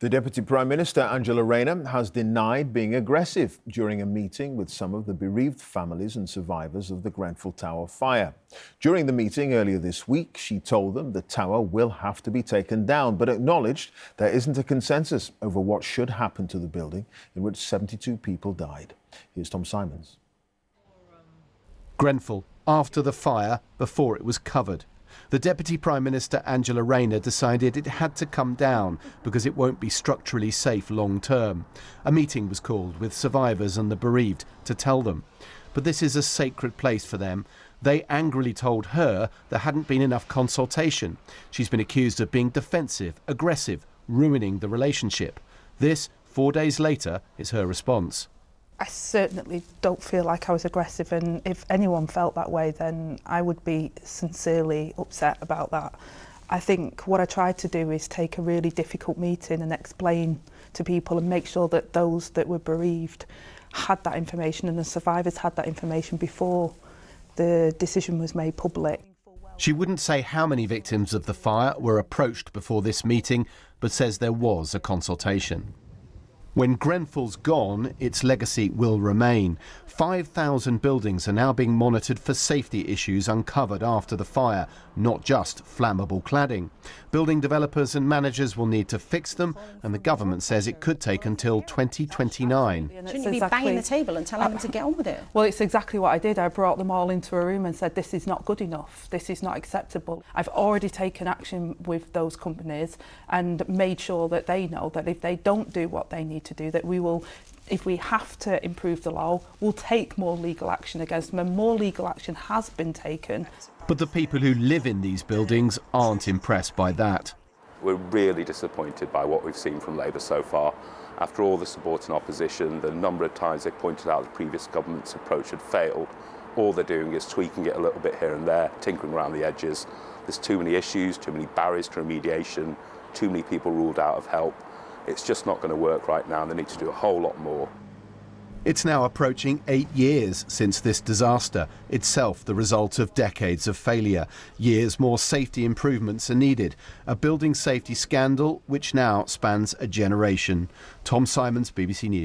The Deputy Prime Minister, Angela Rayner, has denied being aggressive during a meeting with some of the bereaved families and survivors of the Grenfell Tower fire. During the meeting earlier this week, she told them the tower will have to be taken down, but acknowledged there isn't a consensus over what should happen to the building in which 72 people died. Here's Tom Symonds. Grenfell, after the fire, before it was covered. The Deputy Prime Minister, Angela Rayner, decided it had to come down because it won't be structurally safe long term. A meeting was called with survivors and the bereaved to tell them. But this is a sacred place for them. They angrily told her there hadn't been enough consultation. She's been accused of being defensive, aggressive, ruining the relationship. This, 4 days later, is her response. I certainly don't feel like I was aggressive, and if anyone felt that way, then I would be sincerely upset about that. I think what I tried to do is take a really difficult meeting and explain to people and make sure that those that were bereaved had that information and the survivors had that information before the decision was made public. She wouldn't say how many victims of the fire were approached before this meeting, but says there was a consultation. When Grenfell's gone, its legacy will remain. 5,000 buildings are now being monitored for safety issues uncovered after the fire, not just flammable cladding. Building developers and managers will need to fix them, and the government says it could take until 2029. Shouldn't you be banging the table and telling them to get on with it? Well, it's exactly what I did. I brought them all into a room and said, this is not good enough, this is not acceptable. I've already taken action with those companies and made sure that they know that if they don't do what they need to do, that we will, if we have to improve the law, we'll take more legal action against them, and more legal action has been taken. But the people who live in these buildings aren't impressed by that. We're really disappointed by what we've seen from Labour so far. After all the support and opposition, the number of times they've pointed out the previous government's approach had failed, all they're doing is tweaking it a little bit here and there, tinkering around the edges. There's too many issues, too many barriers to remediation, too many people ruled out of help. It's just not going to work right now, and they need to do a whole lot more. It's now approaching 8 years since this disaster, itself the result of decades of failure. Years more safety improvements are needed. A building safety scandal which now spans a generation. Tom Symonds, BBC News.